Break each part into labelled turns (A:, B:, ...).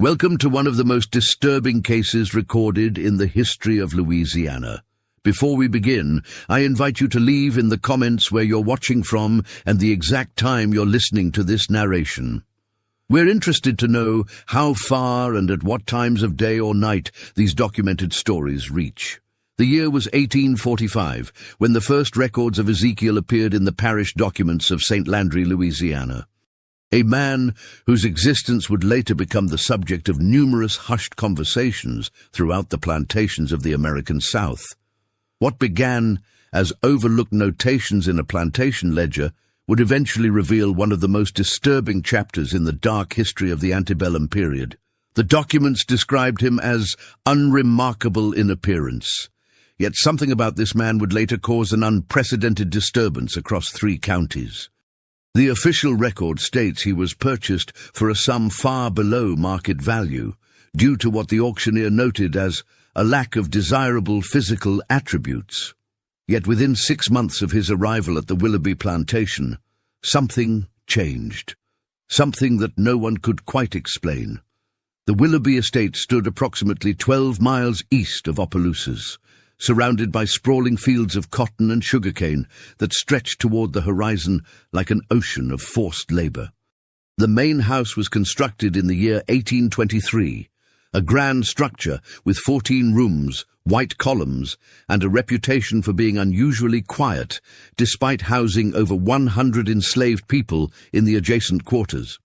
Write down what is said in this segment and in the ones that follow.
A: Welcome to one of the most disturbing cases recorded in the history of Louisiana. Before we begin, I invite you to leave in the comments where you're watching from and the exact time you're listening to this narration. We're interested to know how far and at what times of day or night these documented stories reach. The year was 1845, when the first records of Ezekiel appeared in the parish documents of St. Landry, Louisiana. A man whose existence would later become the subject of numerous hushed conversations throughout the plantations of the American South. What began as overlooked notations in a plantation ledger would eventually reveal one of the most disturbing chapters in the dark history of the antebellum period. The documents described him as unremarkable in appearance. Yet something about this man would later cause an unprecedented disturbance across 3 counties. The official record states he was purchased for a sum far below market value, due to what the auctioneer noted as a lack of desirable physical attributes. Yet within 6 months of his arrival at the Willoughby plantation, something changed. Something that no one could quite explain. The Willoughby estate stood approximately 12 miles east of Opelousas, surrounded by sprawling fields of cotton and sugarcane that stretched toward the horizon like an ocean of forced labor. The main house was constructed in the year 1823, a grand structure with 14 rooms, white columns, and a reputation for being unusually quiet, despite housing over 100 enslaved people in the adjacent quarters.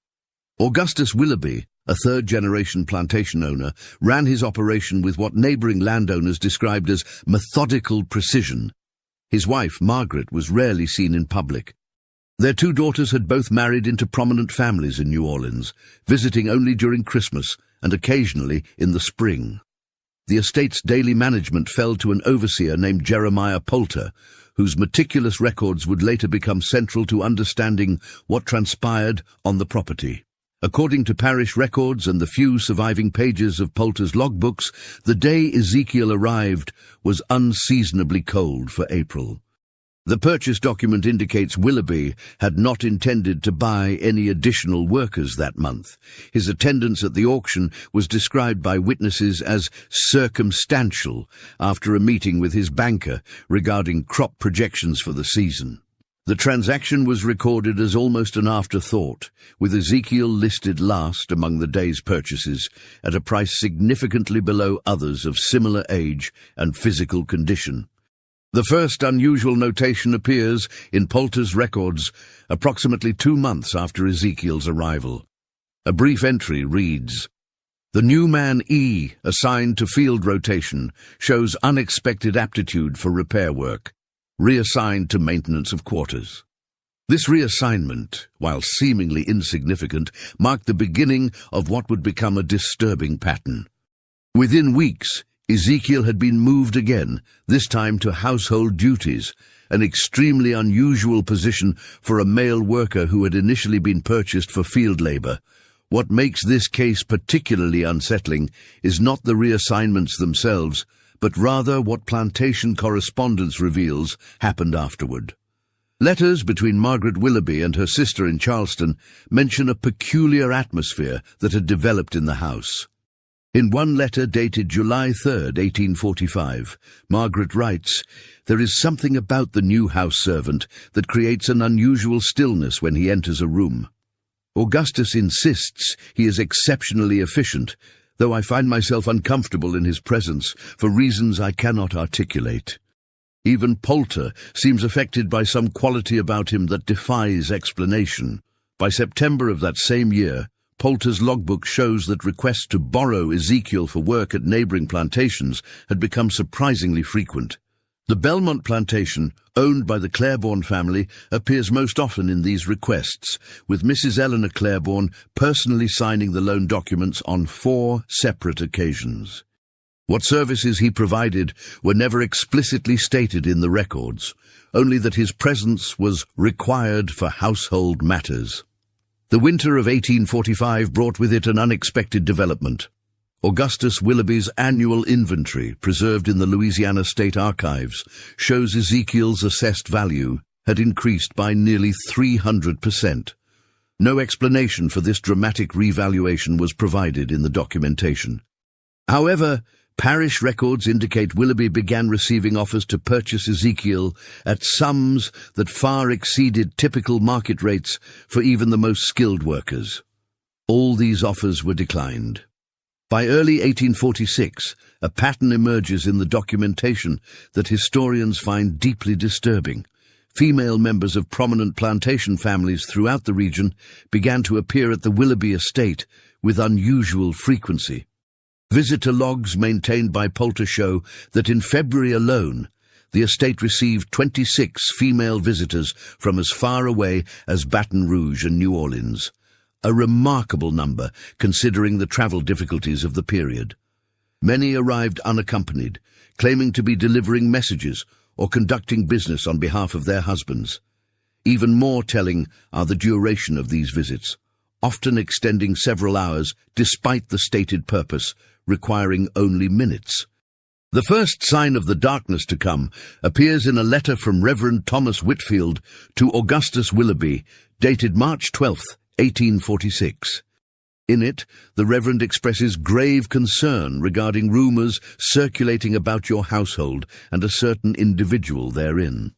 A: Augustus Willoughby, a third-generation plantation owner, ran his operation with what neighboring landowners described as methodical precision. His wife, Margaret, was rarely seen in public. Their 2 daughters had both married into prominent families in New Orleans, visiting only during Christmas and occasionally in the spring. The estate's daily management fell to an overseer named Jeremiah Poulter, whose meticulous records would later become central to understanding what transpired on the property. According to parish records and the few surviving pages of Poulter's logbooks, the day Ezekiel arrived was unseasonably cold for April. The purchase document indicates Willoughby had not intended to buy any additional workers that month. His attendance at the auction was described by witnesses as circumstantial after a meeting with his banker regarding crop projections for the season. The transaction was recorded as almost an afterthought, with Ezekiel listed last among the day's purchases at a price significantly below others of similar age and physical condition. The first unusual notation appears in Poulter's records approximately 2 months after Ezekiel's arrival. A brief entry reads, "The new man E, assigned to field rotation, shows unexpected aptitude for repair work. Reassigned to maintenance of quarters." This reassignment, while seemingly insignificant, marked the beginning of what would become a disturbing pattern. Within weeks, Ezekiel had been moved again, this time to household duties, an extremely unusual position for a male worker who had initially been purchased for field labor. What makes this case particularly unsettling is not the reassignments themselves, but rather what plantation correspondence reveals happened afterward. Letters between Margaret Willoughby and her sister in Charleston mention a peculiar atmosphere that had developed in the house. In one letter dated July 3, 1845, Margaret writes, "There is something about the new house servant that creates an unusual stillness when he enters a room. Augustus insists he is exceptionally efficient, though I find myself uncomfortable in his presence for reasons I cannot articulate. Even Poulter seems affected by some quality about him that defies explanation." By September of that same year, Poulter's logbook shows that requests to borrow Ezekiel for work at neighboring plantations had become surprisingly frequent. The Belmont plantation, owned by the Claiborne family, appears most often in these requests, with Mrs. Eleanor Claiborne personally signing the loan documents on 4 separate occasions. What services he provided were never explicitly stated in the records, only that his presence was required for household matters. The winter of 1845 brought with it an unexpected development. Augustus Willoughby's annual inventory, preserved in the Louisiana State Archives, shows Ezekiel's assessed value had increased by nearly 300%. No explanation for this dramatic revaluation was provided in the documentation. However, parish records indicate Willoughby began receiving offers to purchase Ezekiel at sums that far exceeded typical market rates for even the most skilled workers. All these offers were declined. By early 1846, a pattern emerges in the documentation that historians find deeply disturbing. Female members of prominent plantation families throughout the region began to appear at the Willoughby estate with unusual frequency. Visitor logs maintained by Poulter show that in February alone, the estate received 26 female visitors from as far away as Baton Rouge and New Orleans, a remarkable number considering the travel difficulties of the period. Many arrived unaccompanied, claiming to be delivering messages or conducting business on behalf of their husbands. Even more telling are the duration of these visits, often extending several hours despite the stated purpose, requiring only minutes. The first sign of the darkness to come appears in a letter from Reverend Thomas Whitfield to Augustus Willoughby, dated March 12, 1846. In it, the Reverend expresses grave concern regarding rumors circulating about your household and a certain individual therein.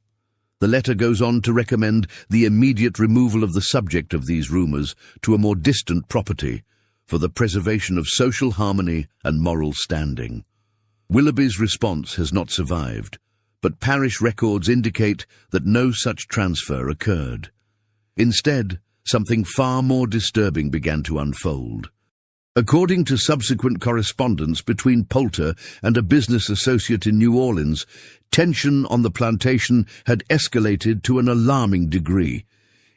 A: The letter goes on to recommend the immediate removal of the subject of these rumors to a more distant property for the preservation of social harmony and moral standing. Willoughby's response has not survived, but parish records indicate that no such transfer occurred. Instead, something far more disturbing began to unfold. According to subsequent correspondence between Poulter and a business associate in New Orleans, tension on the plantation had escalated to an alarming degree.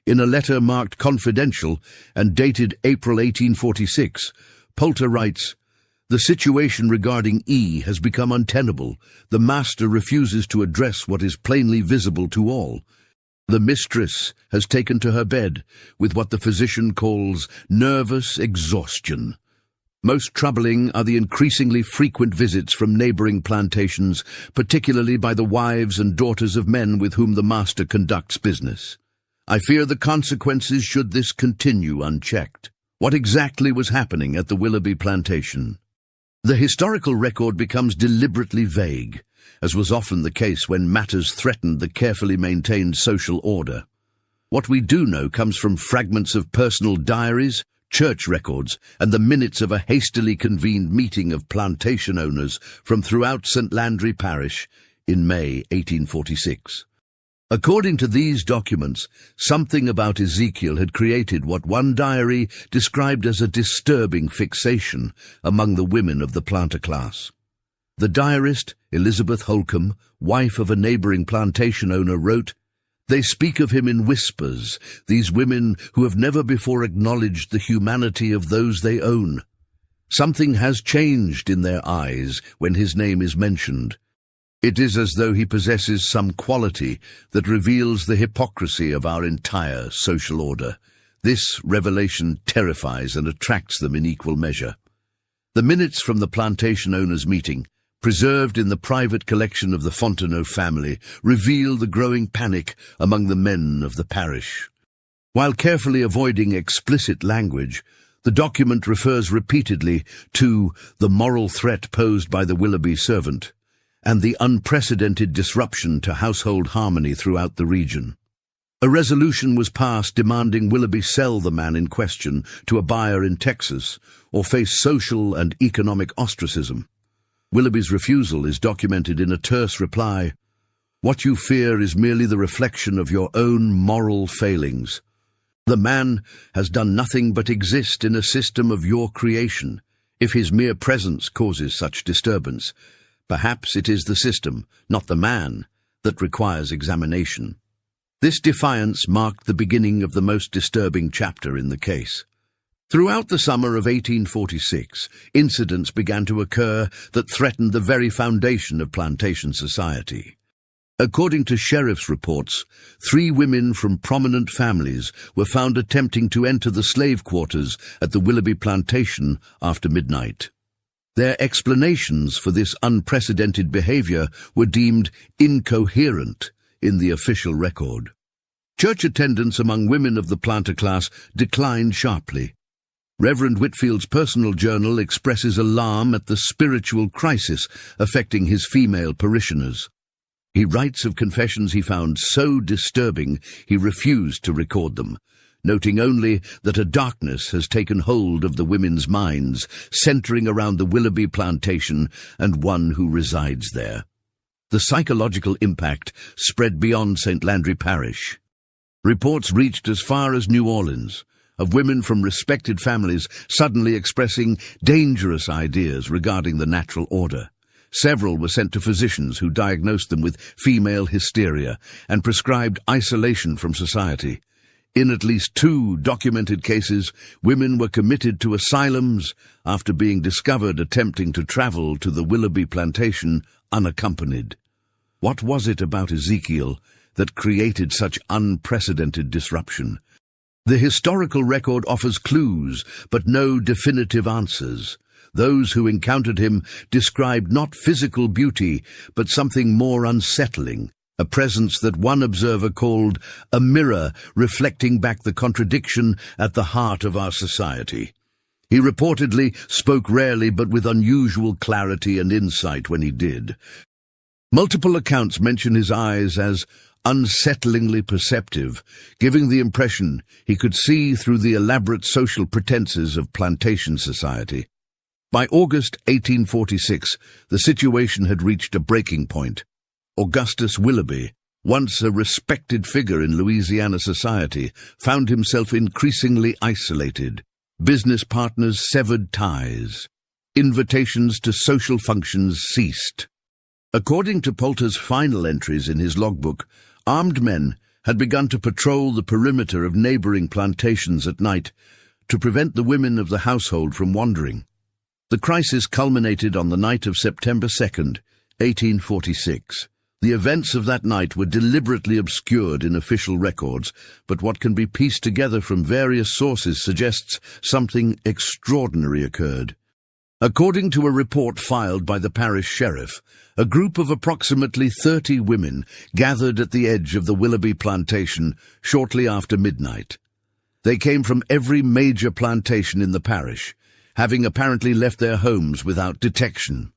A: In a letter marked confidential and dated April 1846, Poulter writes, "The situation regarding E has become untenable. The master refuses to address what is plainly visible to all. The mistress has taken to her bed with what the physician calls nervous exhaustion. Most troubling are the increasingly frequent visits from neighboring plantations, particularly by the wives and daughters of men with whom the master conducts business. I fear the consequences should this continue unchecked." What exactly was happening at the Willoughby plantation? The historical record becomes deliberately vague, as was often the case when matters threatened the carefully maintained social order. What we do know comes from fragments of personal diaries, church records, and the minutes of a hastily convened meeting of plantation owners from throughout St. Landry Parish in May 1846. According to these documents, something about Ezekiel had created what one diary described as a disturbing fixation among the women of the planter class. The diarist, Elizabeth Holcomb, wife of a neighboring plantation owner, wrote, "They speak of him in whispers, these women who have never before acknowledged the humanity of those they own. Something has changed in their eyes when his name is mentioned. It is as though he possesses some quality that reveals the hypocrisy of our entire social order. This revelation terrifies and attracts them in equal measure." The minutes from the plantation owners' meeting, preserved in the private collection of the Fontenot family, reveal the growing panic among the men of the parish. While carefully avoiding explicit language, the document refers repeatedly to the moral threat posed by the Willoughby servant and the unprecedented disruption to household harmony throughout the region. A resolution was passed demanding Willoughby sell the man in question to a buyer in Texas or face social and economic ostracism. Willoughby's refusal is documented in a terse reply, "What you fear is merely the reflection of your own moral failings. The man has done nothing but exist in a system of your creation. If his mere presence causes such disturbance, perhaps it is the system, not the man, that requires examination." This defiance marked the beginning of the most disturbing chapter in the case. Throughout the summer of 1846, incidents began to occur that threatened the very foundation of plantation society. According to sheriff's reports, 3 women from prominent families were found attempting to enter the slave quarters at the Willoughby plantation after midnight. Their explanations for this unprecedented behavior were deemed incoherent in the official record. Church attendance among women of the planter class declined sharply. Reverend Whitfield's personal journal expresses alarm at the spiritual crisis affecting his female parishioners. He writes of confessions he found so disturbing he refused to record them, noting only that a darkness has taken hold of the women's minds, centering around the Willoughby plantation and one who resides there. The psychological impact spread beyond St. Landry Parish. Reports reached as far as New Orleans, of women from respected families suddenly expressing dangerous ideas regarding the natural order. Several were sent to physicians who diagnosed them with female hysteria and prescribed isolation from society. In at least 2 documented cases, women were committed to asylums after being discovered attempting to travel to the Willoughby plantation unaccompanied. What was it about Ezekiel that created such unprecedented disruption? The historical record offers clues, but no definitive answers. Those who encountered him described not physical beauty, but something more unsettling, a presence that one observer called a mirror reflecting back the contradiction at the heart of our society. He reportedly spoke rarely but with unusual clarity and insight when he did. Multiple accounts mention his eyes as unsettlingly perceptive, giving the impression he could see through the elaborate social pretenses of plantation society. By August 1846, the situation had reached a breaking point. Augustus Willoughby, once a respected figure in Louisiana society, found himself increasingly isolated. Business partners severed ties. Invitations to social functions ceased. According to Poulter's final entries in his logbook, armed men had begun to patrol the perimeter of neighboring plantations at night to prevent the women of the household from wandering. The crisis culminated on the night of September 2nd, 1846. The events of that night were deliberately obscured in official records, but what can be pieced together from various sources suggests something extraordinary occurred. According to a report filed by the parish sheriff, a group of approximately 30 women gathered at the edge of the Willoughby plantation shortly after midnight. They came from every major plantation in the parish, having apparently left their homes without detection.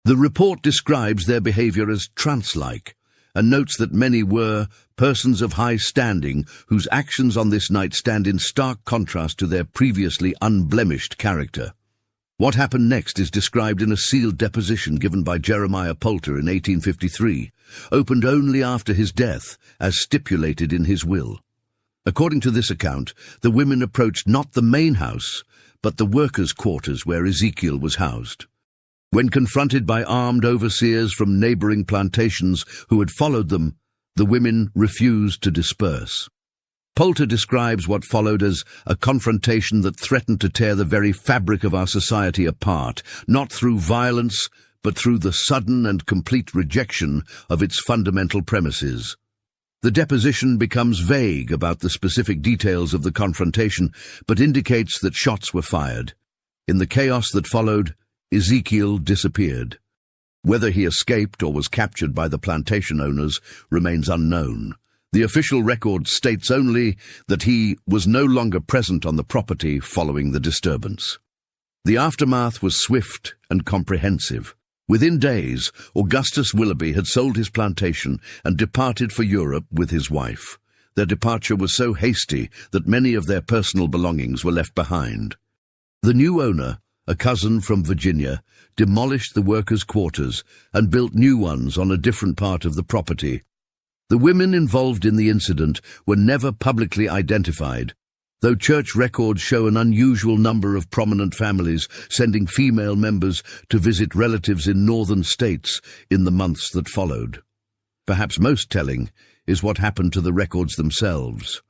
A: The report describes their behavior as trance-like, and notes that many were persons of high standing whose actions on this night stand in stark contrast to their previously unblemished character. What happened next is described in a sealed deposition given by Jeremiah Poulter in 1853, opened only after his death, as stipulated in his will. According to this account, the women approached not the main house, but the workers' quarters where Ezekiel was housed. When confronted by armed overseers from neighboring plantations who had followed them, the women refused to disperse. Poulter describes what followed as a confrontation that threatened to tear the very fabric of our society apart, not through violence, but through the sudden and complete rejection of its fundamental premises. The deposition becomes vague about the specific details of the confrontation, but indicates that shots were fired. In the chaos that followed, Ezekiel disappeared. Whether he escaped or was captured by the plantation owners remains unknown. The official record states only that he was no longer present on the property following the disturbance. The aftermath was swift and comprehensive. Within days, Augustus Willoughby had sold his plantation and departed for Europe with his wife. Their departure was so hasty that many of their personal belongings were left behind. The new owner, a cousin from Virginia, demolished the workers' quarters and built new ones on a different part of the property. The women involved in the incident were never publicly identified, though church records show an unusual number of prominent families sending female members to visit relatives in northern states in the months that followed. Perhaps most telling is what happened to the records themselves.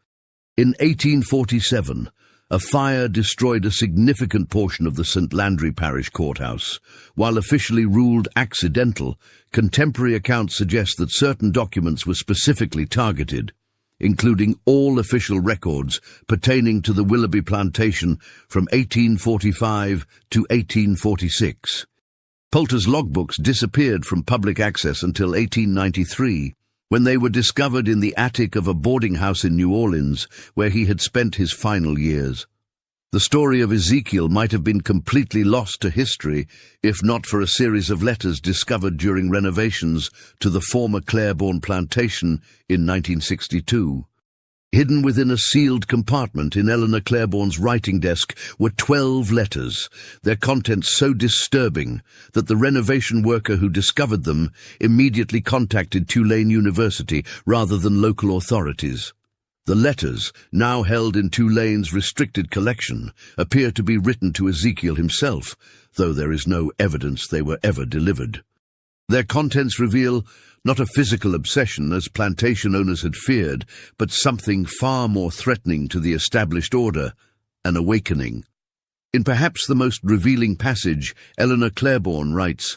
A: In 1847, a fire destroyed a significant portion of the St. Landry Parish courthouse. While officially ruled accidental, contemporary accounts suggest that certain documents were specifically targeted, including all official records pertaining to the Willoughby plantation from 1845 to 1846. Poulter's logbooks disappeared from public access until 1893, when they were discovered in the attic of a boarding house in New Orleans, where he had spent his final years. The story of Ezekiel might have been completely lost to history if not for a series of letters discovered during renovations to the former Claiborne plantation in 1962. Hidden within a sealed compartment in Eleanor Claiborne's writing desk were 12 letters, their contents so disturbing that the renovation worker who discovered them immediately contacted Tulane University rather than local authorities. The letters, now held in Tulane's restricted collection, appear to be written to Ezekiel himself, though there is no evidence they were ever delivered. Their contents reveal not a physical obsession, as plantation owners had feared, but something far more threatening to the established order, an awakening. In perhaps the most revealing passage, Eleanor Claiborne writes,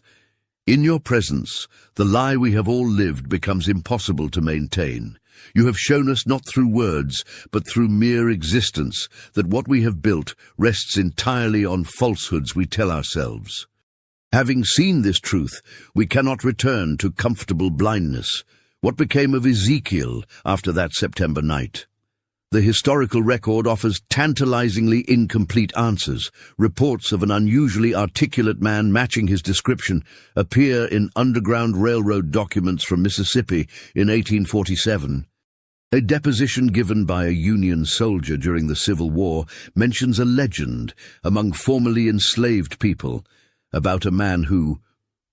A: "In your presence, the lie we have all lived becomes impossible to maintain. You have shown us not through words, but through mere existence, that what we have built rests entirely on falsehoods we tell ourselves. Having seen this truth, we cannot return to comfortable blindness. What became of Ezekiel after that September night?" The historical record offers tantalizingly incomplete answers. Reports of an unusually articulate man matching his description appear in Underground Railroad documents from Mississippi in 1847. A deposition given by a Union soldier during the Civil War mentions a legend among formerly enslaved people about a man who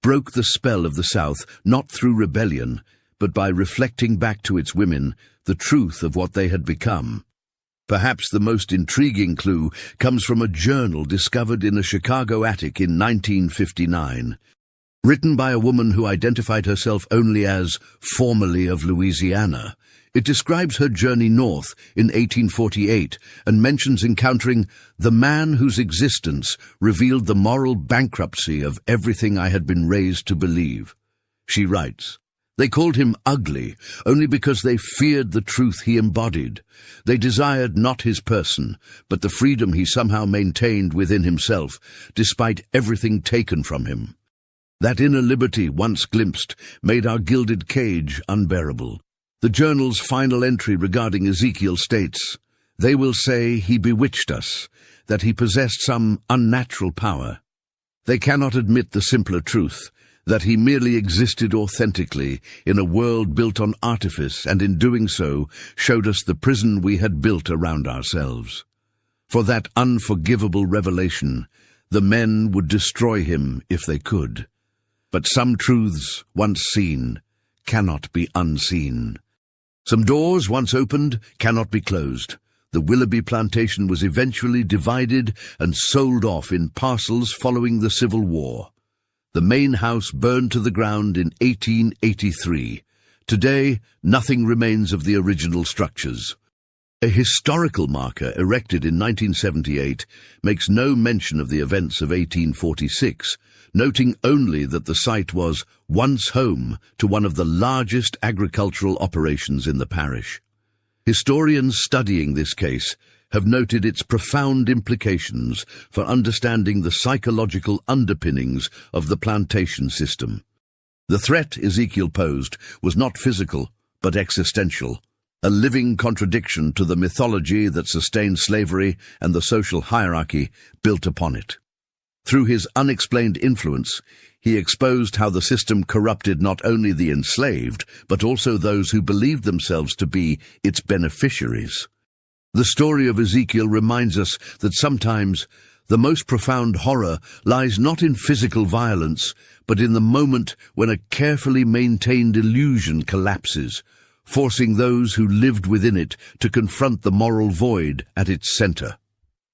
A: broke the spell of the South not through rebellion, but by reflecting back to its women the truth of what they had become. Perhaps the most intriguing clue comes from a journal discovered in a Chicago attic in 1959. Written by a woman who identified herself only as formerly of Louisiana, it describes her journey north in 1848 and mentions encountering the man whose existence revealed the moral bankruptcy of everything I had been raised to believe. She writes, "They called him ugly only because they feared the truth he embodied. They desired not his person, but the freedom he somehow maintained within himself, despite everything taken from him. That inner liberty, once glimpsed, made our gilded cage unbearable." The journal's final entry regarding Ezekiel states, "They will say he bewitched us, that he possessed some unnatural power. They cannot admit the simpler truth, that he merely existed authentically in a world built on artifice, and in doing so showed us the prison we had built around ourselves. For that unforgivable revelation, the men would destroy him if they could. But some truths, once seen, cannot be unseen. Some doors, once opened, cannot be closed. The Willoughby plantation was eventually divided and sold off in parcels following the Civil War. The main house burned to the ground in 1883. Today, nothing remains of the original structures. A historical marker erected in 1978 makes no mention of the events of 1846, noting only that the site was once home to one of the largest agricultural operations in the parish. Historians studying this case have noted its profound implications for understanding the psychological underpinnings of the plantation system. The threat Ezekiel posed was not physical, but existential, a living contradiction to the mythology that sustained slavery and the social hierarchy built upon it. Through his unexplained influence, he exposed how the system corrupted not only the enslaved, but also those who believed themselves to be its beneficiaries. The story of Ezekiel reminds us that sometimes the most profound horror lies not in physical violence, but in the moment when a carefully maintained illusion collapses, forcing those who lived within it to confront the moral void at its center.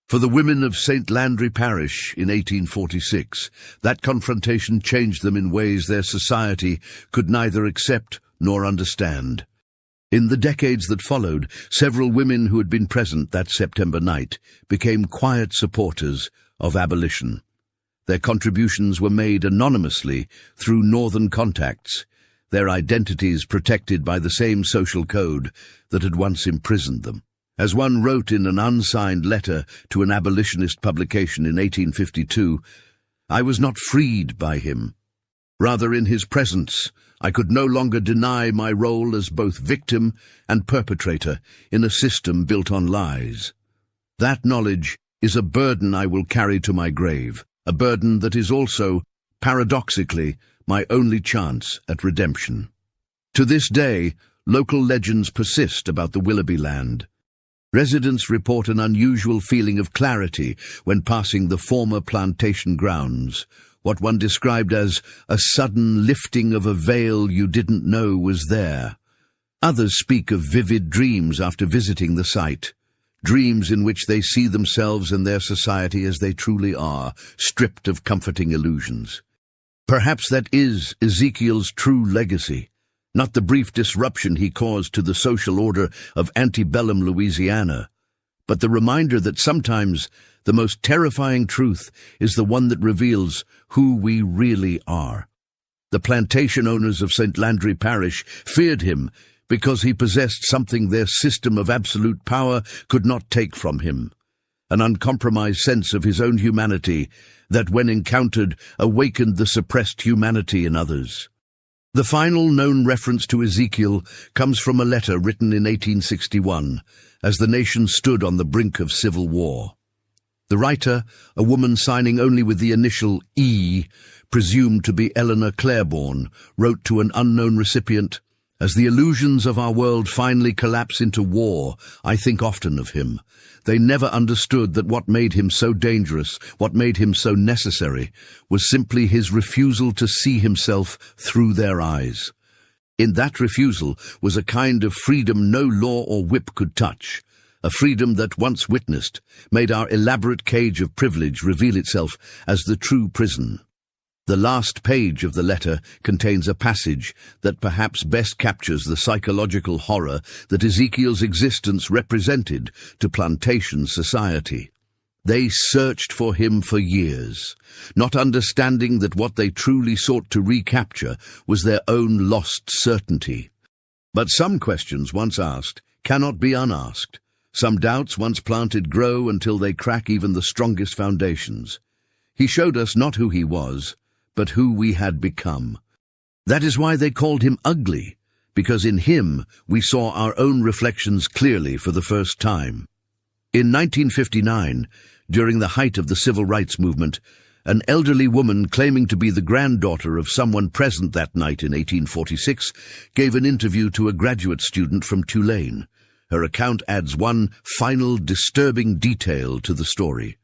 A: For the women of St. Landry Parish in 1846, that confrontation changed them in ways their society could neither accept nor understand. In the decades that followed, several women who had been present that September night became quiet supporters of abolition. Their contributions were made anonymously through Northern contacts, their identities protected by the same social code that had once imprisoned them. As one wrote in an unsigned letter to an abolitionist publication in 1852, "I was not freed by him. Rather, in his presence, I could no longer deny my role as both victim and perpetrator in a system built on lies. That knowledge is a burden I will carry to my grave, a burden that is also, paradoxically, my only chance at redemption. To this day, local legends persist about the Willoughby land. Residents report an unusual feeling of clarity when passing the former plantation grounds, what one described as a sudden lifting of a veil you didn't know was there. Others speak of vivid dreams after visiting the site, dreams in which they see themselves and their society as they truly are, stripped of comforting illusions. Perhaps that is Ezekiel's true legacy, not the brief disruption he caused to the social order of antebellum Louisiana, but the reminder that sometimes the most terrifying truth is the one that reveals who we really are. The plantation owners of St. Landry Parish feared him because he possessed something their system of absolute power could not take from him, an uncompromised sense of his own humanity that, when encountered, awakened the suppressed humanity in others. The final known reference to Ezekiel comes from a letter written in 1861, as the nation stood on the brink of civil war. The writer, a woman signing only with the initial E, presumed to be Eleanor Claiborne, wrote to an unknown recipient, "As the illusions of our world finally collapse into war, I think often of him. They never understood that what made him so dangerous, what made him so necessary, was simply his refusal to see himself through their eyes. In that refusal was a kind of freedom no law or whip could touch, a freedom that, once witnessed, made our elaborate cage of privilege reveal itself as the true prison." The last page of the letter contains a passage that perhaps best captures the psychological horror that Ezekiel's existence represented to plantation society. They searched for him for years, not understanding that what they truly sought to recapture was their own lost certainty. But some questions once asked cannot be unasked. Some doubts once planted grow until they crack even the strongest foundations. He showed us not who he was, but who we had become. That is why they called him ugly, because in him we saw our own reflections clearly for the first time. In 1959, during the height of the civil rights movement, an elderly woman claiming to be the granddaughter of someone present that night in 1846 gave an interview to a graduate student from Tulane. Her account adds one final disturbing detail to the story.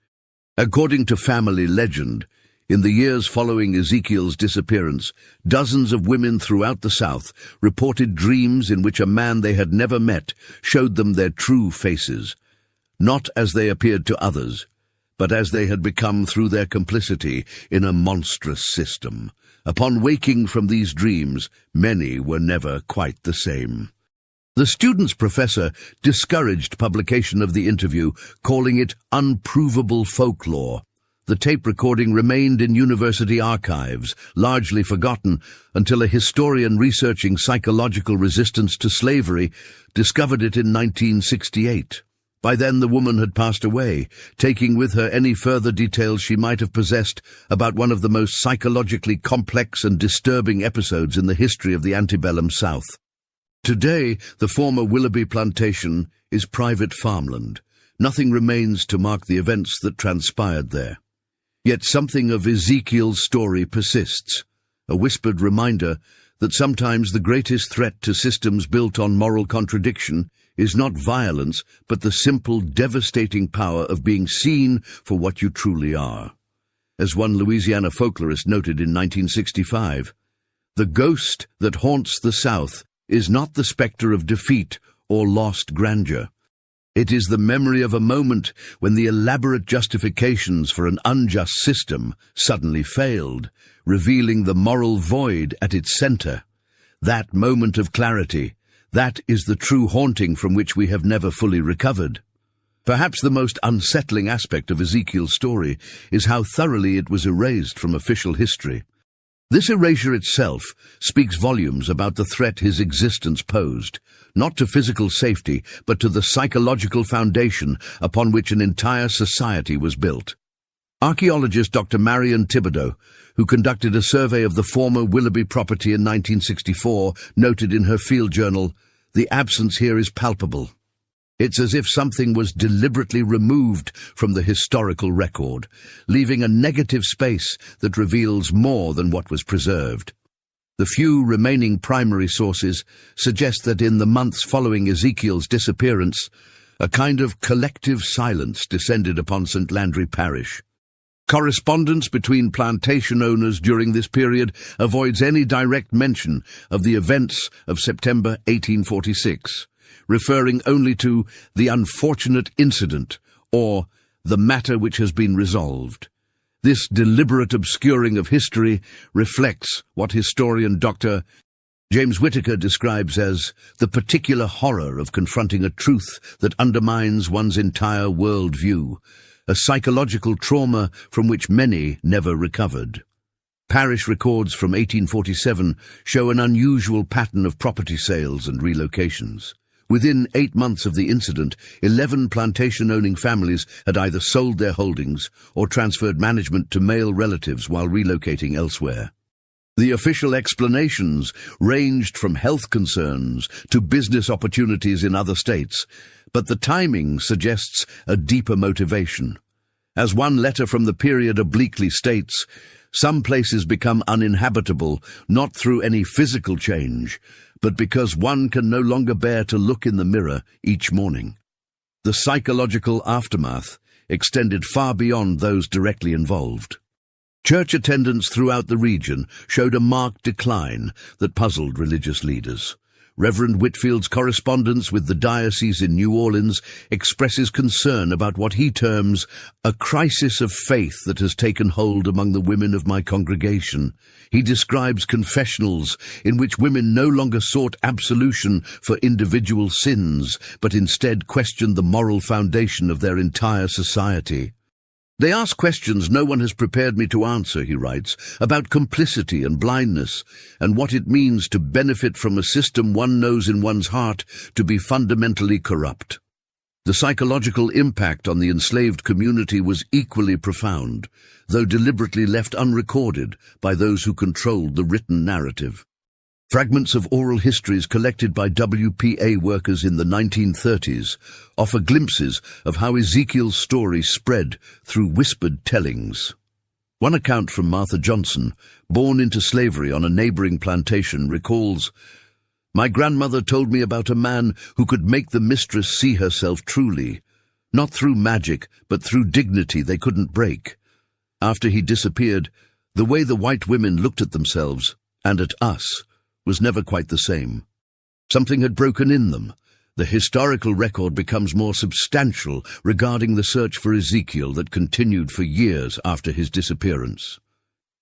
A: According to family legend, in the years following Ezekiel's disappearance, dozens of women throughout the South reported dreams in which a man they had never met showed them their true faces, not as they appeared to others, but as they had become through their complicity in a monstrous system. Upon waking from these dreams, many were never quite the same. The student's professor discouraged publication of the interview, calling it unprovable folklore. The tape recording remained in university archives, largely forgotten, until a historian researching psychological resistance to slavery discovered it in 1968. By then the woman had passed away, taking with her any further details she might have possessed about one of the most psychologically complex and disturbing episodes in the history of the antebellum South. Today, the former Willoughby plantation is private farmland. Nothing remains to mark the events that transpired there. Yet something of Ezekiel's story persists, a whispered reminder that sometimes the greatest threat to systems built on moral contradiction is not violence, but the simple, devastating power of being seen for what you truly are. As one Louisiana folklorist noted in 1965, "The ghost that haunts the South is not the specter of defeat or lost grandeur. It is the memory of a moment when the elaborate justifications for an unjust system suddenly failed, revealing the moral void at its center. That moment of clarity, that is the true haunting from which we have never fully recovered." Perhaps the most unsettling aspect of Ezekiel's story is how thoroughly it was erased from official history. This erasure itself speaks volumes about the threat his existence posed, not to physical safety, but to the psychological foundation upon which an entire society was built. Archaeologist Dr. Marion Thibodeau, who conducted a survey of the former Willoughby property in 1964, noted in her field journal, "The absence here is palpable. It's as if something was deliberately removed from the historical record, leaving a negative space that reveals more than what was preserved." The few remaining primary sources suggest that in the months following Ezekiel's disappearance, a kind of collective silence descended upon St. Landry Parish. Correspondence between plantation owners during this period avoids any direct mention of the events of September 1846, referring only to the unfortunate incident or the matter which has been resolved. This deliberate obscuring of history reflects what historian Dr. James Whittaker describes as the particular horror of confronting a truth that undermines one's entire worldview, a psychological trauma from which many never recovered. Parish records from 1847 show an unusual pattern of property sales and relocations. Within 8 months of the incident, 11 plantation-owning families had either sold their holdings or transferred management to male relatives while relocating elsewhere. The official explanations ranged from health concerns to business opportunities in other states, but the timing suggests a deeper motivation. As one letter from the period obliquely states, some places become uninhabitable not through any physical change, but because one can no longer bear to look in the mirror each morning. The psychological aftermath extended far beyond those directly involved. Church attendance throughout the region showed a marked decline that puzzled religious leaders. Reverend Whitfield's correspondence with the diocese in New Orleans expresses concern about what he terms a crisis of faith that has taken hold among the women of my congregation. He describes confessionals in which women no longer sought absolution for individual sins, but instead questioned the moral foundation of their entire society. "They ask questions no one has prepared me to answer," he writes, "about complicity and blindness, and what it means to benefit from a system one knows in one's heart to be fundamentally corrupt." The psychological impact on the enslaved community was equally profound, though deliberately left unrecorded by those who controlled the written narrative. Fragments of oral histories collected by WPA workers in the 1930s offer glimpses of how Ezekiel's story spread through whispered tellings. One account from Martha Johnson, born into slavery on a neighboring plantation, recalls, "My grandmother told me about a man who could make the mistress see herself truly, not through magic, but through dignity they couldn't break. After he disappeared, the way the white women looked at themselves, and at us, was never quite the same. Something had broken in them. The historical record becomes more substantial regarding the search for Ezekiel that continued for years after his disappearance.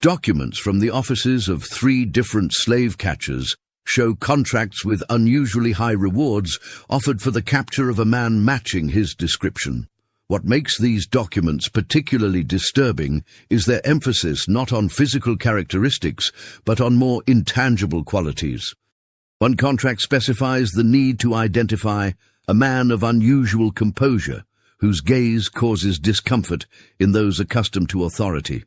A: Documents from the offices of 3 different slave catchers show contracts with unusually high rewards offered for the capture of a man matching his description. What makes these documents particularly disturbing is their emphasis not on physical characteristics, but on more intangible qualities. One contract specifies the need to identify a man of unusual composure, whose gaze causes discomfort in those accustomed to authority.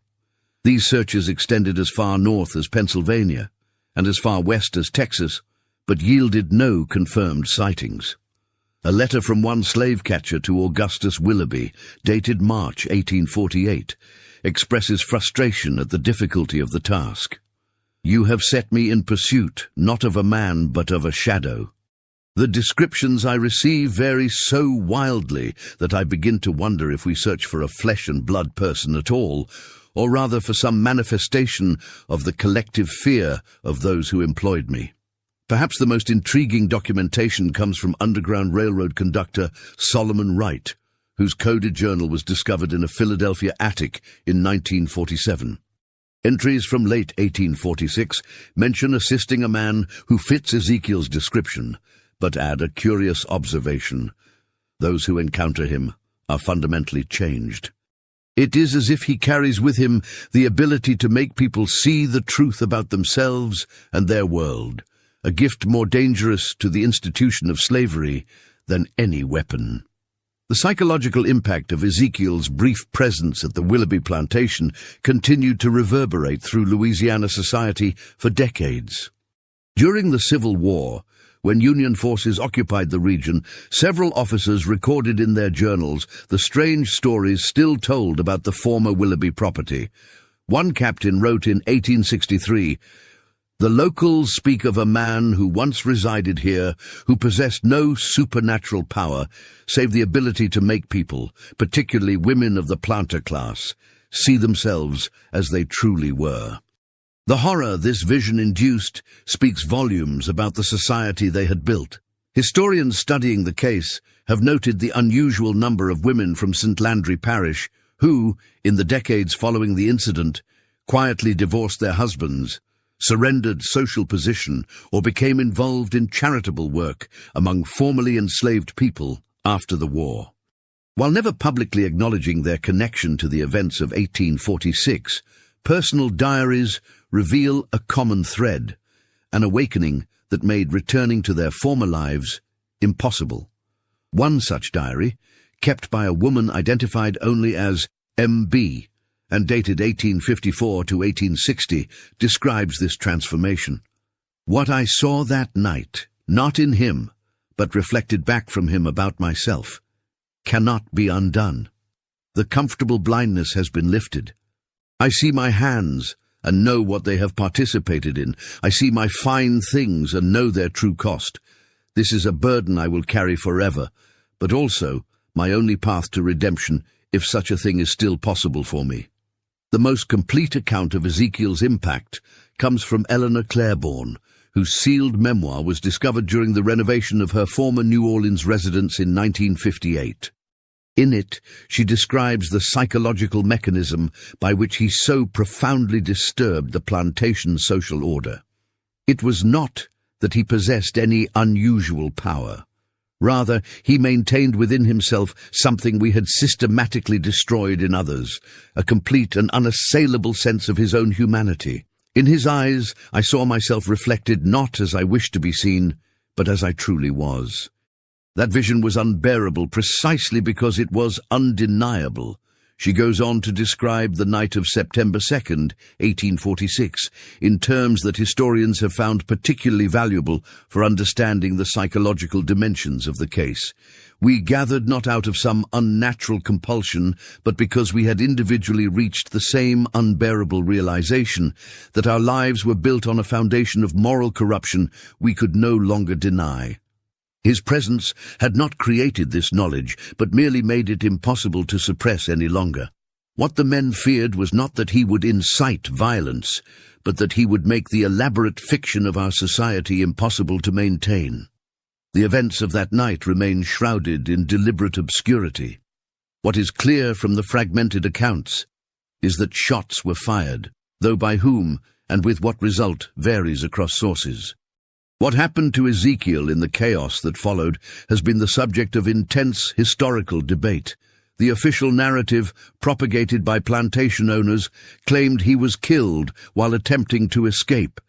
A: These searches extended as far north as Pennsylvania and as far west as Texas, but yielded no confirmed sightings. A letter from one slave catcher to Augustus Willoughby, dated March 1848, expresses frustration at the difficulty of the task. "You have set me in pursuit, not of a man, but of a shadow. The descriptions I receive vary so wildly that I begin to wonder if we search for a flesh-and-blood person at all, or rather for some manifestation of the collective fear of those who employed me." Perhaps the most intriguing documentation comes from Underground Railroad conductor Solomon Wright, whose coded journal was discovered in a Philadelphia attic in 1947. Entries from late 1846 mention assisting a man who fits Ezekiel's description, but add a curious observation. Those who encounter him are fundamentally changed. It is as if he carries with him the ability to make people see the truth about themselves and their world, a gift more dangerous to the institution of slavery than any weapon. The psychological impact of Ezekiel's brief presence at the Willoughby plantation continued to reverberate through Louisiana society for decades. During the Civil War, when Union forces occupied the region, several officers recorded in their journals the strange stories still told about the former Willoughby property. One captain wrote in 1863, "The locals speak of a man who once resided here, who possessed no supernatural power, save the ability to make people, particularly women of the planter class, see themselves as they truly were." The horror this vision induced speaks volumes about the society they had built. Historians studying the case have noted the unusual number of women from St. Landry Parish who, in the decades following the incident, quietly divorced their husbands, surrendered social position, or became involved in charitable work among formerly enslaved people after the war. While never publicly acknowledging their connection to the events of 1846, personal diaries reveal a common thread, an awakening that made returning to their former lives impossible. One such diary, kept by a woman identified only as M.B., and dated 1854 to 1860, describes this transformation. "What I saw that night, not in him, but reflected back from him about myself, cannot be undone. The comfortable blindness has been lifted. I see my hands and know what they have participated in. I see my fine things and know their true cost. This is a burden I will carry forever, but also my only path to redemption, if such a thing is still possible for me." The most complete account of Ezekiel's impact comes from Eleanor Claiborne, whose sealed memoir was discovered during the renovation of her former New Orleans residence in 1958. In it, she describes the psychological mechanism by which he so profoundly disturbed the plantation's social order. It was not that he possessed any unusual power. Rather, he maintained within himself something we had systematically destroyed in others, a complete and unassailable sense of his own humanity. In his eyes, I saw myself reflected not as I wished to be seen, but as I truly was. That vision was unbearable precisely because it was undeniable. She goes on to describe the night of September 2nd, 1846, in terms that historians have found particularly valuable for understanding the psychological dimensions of the case. "We gathered not out of some unnatural compulsion, but because we had individually reached the same unbearable realization that our lives were built on a foundation of moral corruption we could no longer deny." His presence had not created this knowledge, but merely made it impossible to suppress any longer. What the men feared was not that he would incite violence, but that he would make the elaborate fiction of our society impossible to maintain. The events of that night remain shrouded in deliberate obscurity. What is clear from the fragmented accounts is that shots were fired, though by whom and with what result varies across sources. What happened to Ezekiel in the chaos that followed has been the subject of intense historical debate. The official narrative, propagated by plantation owners, claimed he was killed while attempting to escape,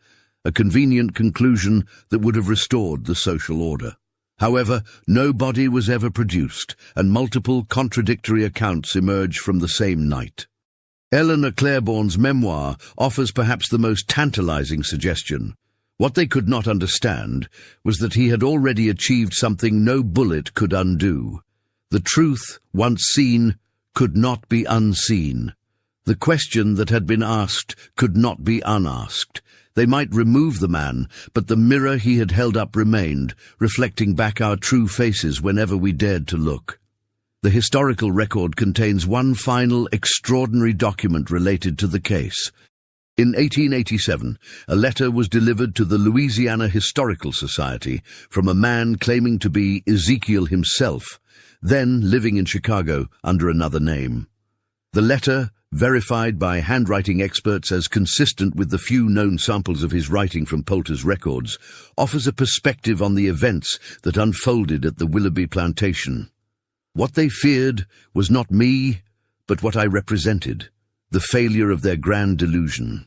A: a convenient conclusion that would have restored the social order. However, no body was ever produced, and multiple contradictory accounts emerged from the same night. Eleanor Claiborne's memoir offers perhaps the most tantalizing suggestion. What they could not understand was that he had already achieved something no bullet could undo. The truth, once seen, could not be unseen. The question that had been asked could not be unasked. They might remove the man, but the mirror he had held up remained, reflecting back our true faces whenever we dared to look. The historical record contains one final extraordinary document related to the case. In 1887, a letter was delivered to the Louisiana Historical Society from a man claiming to be Ezekiel himself, then living in Chicago under another name. The letter, verified by handwriting experts as consistent with the few known samples of his writing from Poulter's records, offers a perspective on the events that unfolded at the Willoughby plantation. What they feared was not me, but what I represented. The failure of their grand delusion.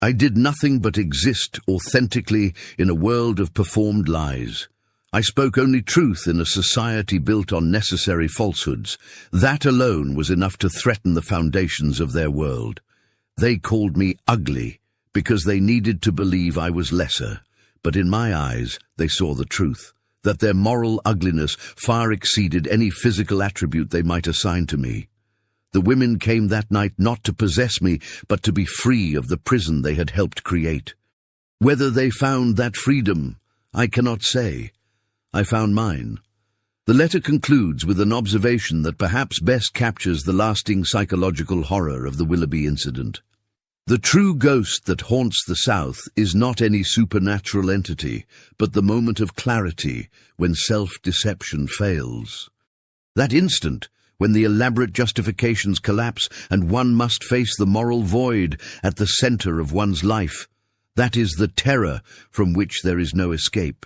A: I did nothing but exist authentically in a world of performed lies. I spoke only truth in a society built on necessary falsehoods. That alone was enough to threaten the foundations of their world. They called me ugly because they needed to believe I was lesser. But in my eyes, they saw the truth, that their moral ugliness far exceeded any physical attribute they might assign to me. The women came that night not to possess me, but to be free of the prison they had helped create. Whether they found that freedom, I cannot say. I found mine. The letter concludes with an observation that perhaps best captures the lasting psychological horror of the Willoughby incident. The true ghost that haunts the South is not any supernatural entity, but the moment of clarity when self-deception fails. That instant, when the elaborate justifications collapse and one must face the moral void at the center of one's life, that is the terror from which there is no escape.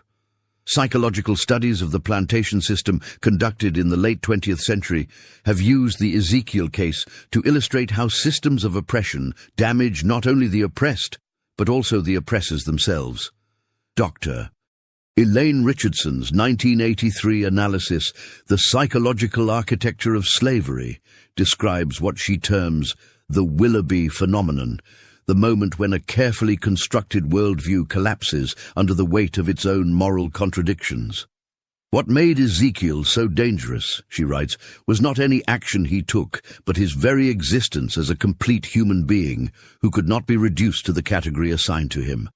A: Psychological studies of the plantation system conducted in the late 20th century have used the Ezekiel case to illustrate how systems of oppression damage not only the oppressed, but also the oppressors themselves. Dr. Elaine Richardson's 1983 analysis, The Psychological Architecture of Slavery, describes what she terms the Willoughby phenomenon, the moment when a carefully constructed worldview collapses under the weight of its own moral contradictions. What made Ezekiel so dangerous, she writes, was not any action he took, but his very existence as a complete human being who could not be reduced to the category assigned to him.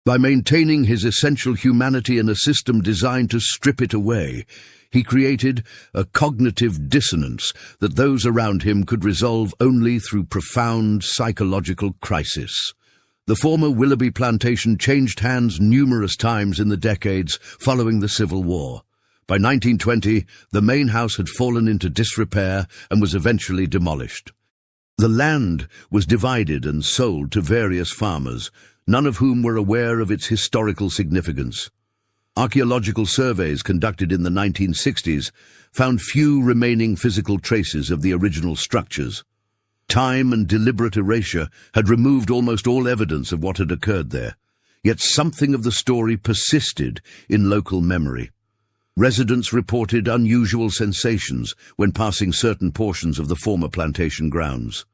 A: By maintaining his essential humanity in a system designed to strip it away, he created a cognitive dissonance that those around him could resolve only through profound psychological crisis. The former Willoughby plantation changed hands numerous times in the decades following the Civil War. By 1920, the main house had fallen into disrepair and was eventually demolished. The land was divided and sold to various farmers, none of whom were aware of its historical significance. Archaeological surveys conducted in the 1960s found few remaining physical traces of the original structures. Time and deliberate erasure had removed almost all evidence of what had occurred there, yet something of the story persisted in local memory. Residents reported unusual sensations when passing certain portions of the former plantation grounds.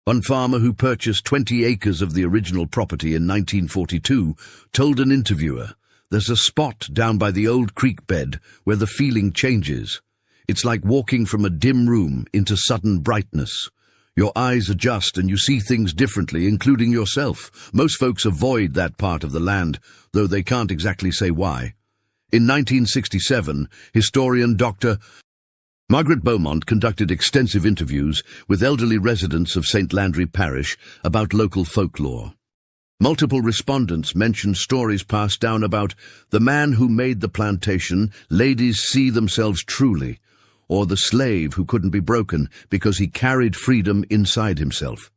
A: One farmer who purchased 20 acres of the original property in 1942 told an interviewer, "There's a spot down by the old creek bed where the feeling changes. It's like walking from a dim room into sudden brightness. Your eyes adjust and you see things differently, including yourself. Most folks avoid that part of the land, though they can't exactly say why." In 1967, historian Dr. Margaret Beaumont conducted extensive interviews with elderly residents of St. Landry Parish about local folklore. Multiple respondents mentioned stories passed down about the man who made the plantation, ladies see themselves truly, or the slave who couldn't be broken because he carried freedom inside himself.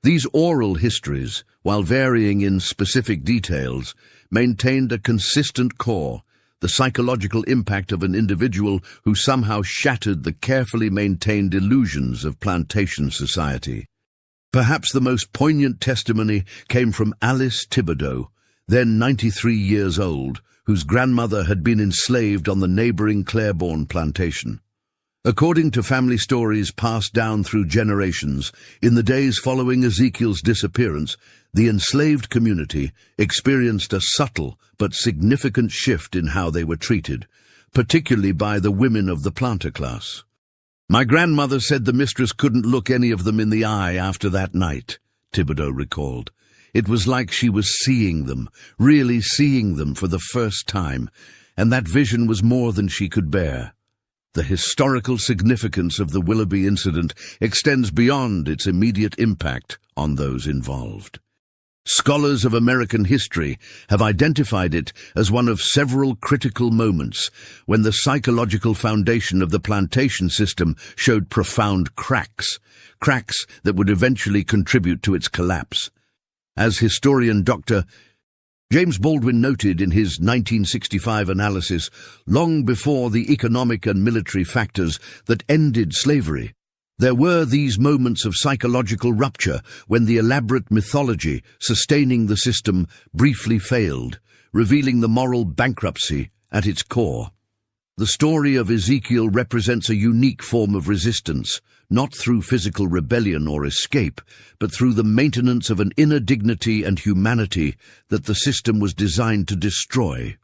A: These oral histories, while varying in specific details, maintained a consistent core, the psychological impact of an individual who somehow shattered the carefully maintained illusions of plantation society. Perhaps the most poignant testimony came from Alice Thibodeau, then 93 years old, whose grandmother had been enslaved on the neighboring Claiborne plantation. According to family stories passed down through generations, in the days following Ezekiel's disappearance, the enslaved community experienced a subtle but significant shift in how they were treated, particularly by the women of the planter class. "My grandmother said the mistress couldn't look any of them in the eye after that night," Thibodeau recalled. "It was like she was seeing them, really seeing them for the first time, and that vision was more than she could bear." The historical significance of the Willoughby incident extends beyond its immediate impact on those involved. Scholars of American history have identified it as one of several critical moments when the psychological foundation of the plantation system showed profound cracks that would eventually contribute to its collapse. As historian Dr. James Baldwin noted in his 1965 analysis, long before the economic and military factors that ended slavery, there were these moments of psychological rupture when the elaborate mythology sustaining the system briefly failed, revealing the moral bankruptcy at its core. The story of Ezekiel represents a unique form of resistance, not through physical rebellion or escape, but through the maintenance of an inner dignity and humanity that the system was designed to destroy.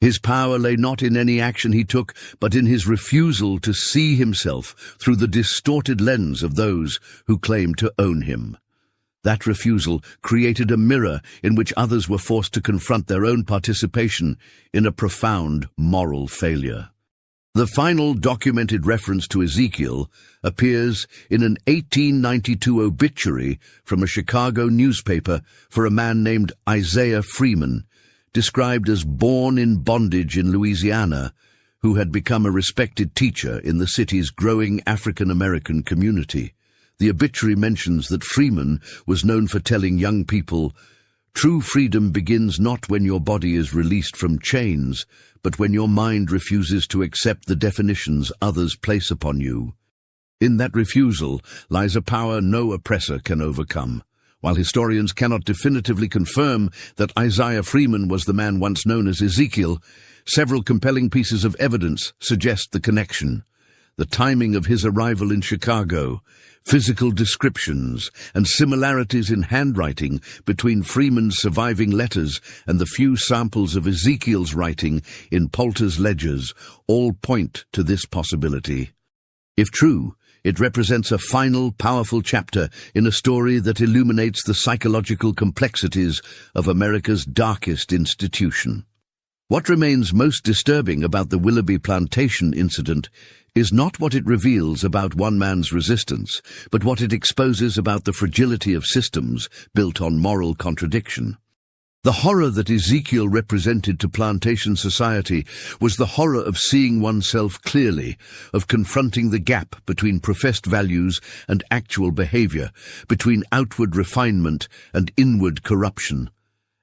A: His power lay not in any action he took, but in his refusal to see himself through the distorted lens of those who claimed to own him. That refusal created a mirror in which others were forced to confront their own participation in a profound moral failure. The final documented reference to Ezekiel appears in an 1892 obituary from a Chicago newspaper for a man named Isaiah Freeman, described as born in bondage in Louisiana, who had become a respected teacher in the city's growing African-American community. The obituary mentions that Freeman was known for telling young people, "True freedom begins not when your body is released from chains, but when your mind refuses to accept the definitions others place upon you." In that refusal lies a power no oppressor can overcome. While historians cannot definitively confirm that Isaiah Freeman was the man once known as Ezekiel, several compelling pieces of evidence suggest the connection. The timing of his arrival in Chicago, physical descriptions, and similarities in handwriting between Freeman's surviving letters and the few samples of Ezekiel's writing in Poulter's ledgers all point to this possibility. If true, it represents a final, powerful chapter in a story that illuminates the psychological complexities of America's darkest institution. What remains most disturbing about the Willoughby Plantation incident is not what it reveals about one man's resistance, but what it exposes about the fragility of systems built on moral contradiction. The horror that Ezekiel represented to plantation society was the horror of seeing oneself clearly, of confronting the gap between professed values and actual behavior, between outward refinement and inward corruption.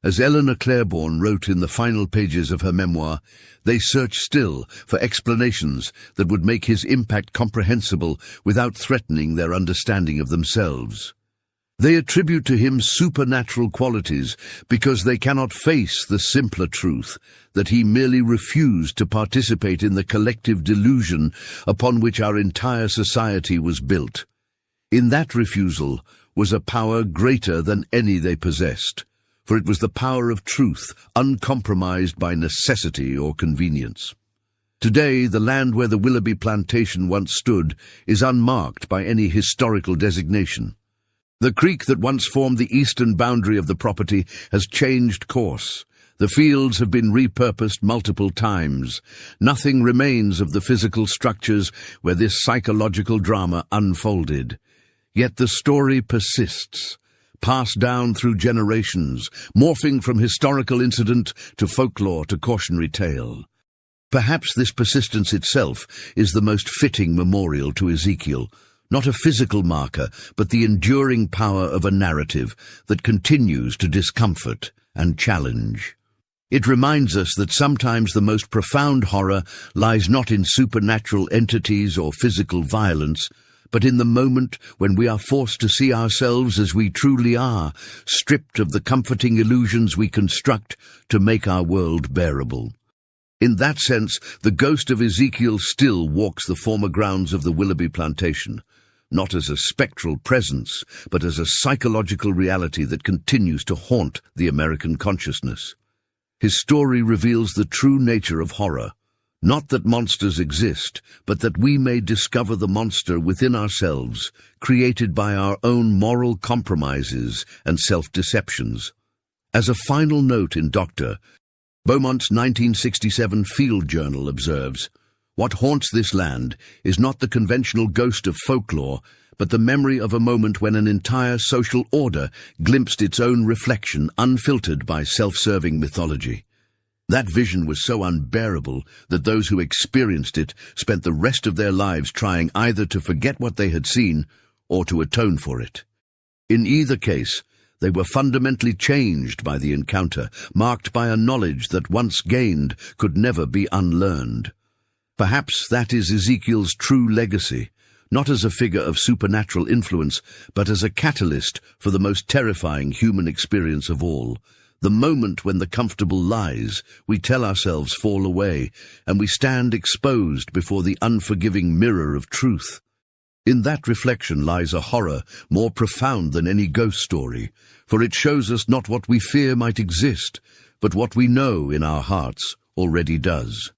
A: As Eleanor Claiborne wrote in the final pages of her memoir, they search still for explanations that would make his impact comprehensible without threatening their understanding of themselves. They attribute to him supernatural qualities because they cannot face the simpler truth that he merely refused to participate in the collective delusion upon which our entire society was built. In that refusal was a power greater than any they possessed, for it was the power of truth, uncompromised by necessity or convenience. Today, the land where the Willoughby Plantation once stood is unmarked by any historical designation. The creek that once formed the eastern boundary of the property has changed course. The fields have been repurposed multiple times. Nothing remains of the physical structures where this psychological drama unfolded. Yet the story persists, passed down through generations, morphing from historical incident to folklore to cautionary tale. Perhaps this persistence itself is the most fitting memorial to Ezekiel, not a physical marker, but the enduring power of a narrative that continues to discomfort and challenge. It reminds us that sometimes the most profound horror lies not in supernatural entities or physical violence, but in the moment when we are forced to see ourselves as we truly are, stripped of the comforting illusions we construct to make our world bearable. In that sense, the ghost of Ezekiel still walks the former grounds of the Willoughby Plantation, not as a spectral presence, but as a psychological reality that continues to haunt the American consciousness. His story reveals the true nature of horror, not that monsters exist, but that we may discover the monster within ourselves, created by our own moral compromises and self-deceptions. As a final note in Dr. Beaumont's 1967 Field Journal observes, "What haunts this land is not the conventional ghost of folklore, but the memory of a moment when an entire social order glimpsed its own reflection unfiltered by self-serving mythology. That vision was so unbearable that those who experienced it spent the rest of their lives trying either to forget what they had seen or to atone for it. In either case, they were fundamentally changed by the encounter, marked by a knowledge that once gained could never be unlearned. Perhaps that is Ezekiel's true legacy, not as a figure of supernatural influence, but as a catalyst for the most terrifying human experience of all, The moment when the comfortable lies we tell ourselves fall away, and we stand exposed before the unforgiving mirror of truth. In that reflection lies a horror more profound than any ghost story, for it shows us not what we fear might exist, but what we know in our hearts already does.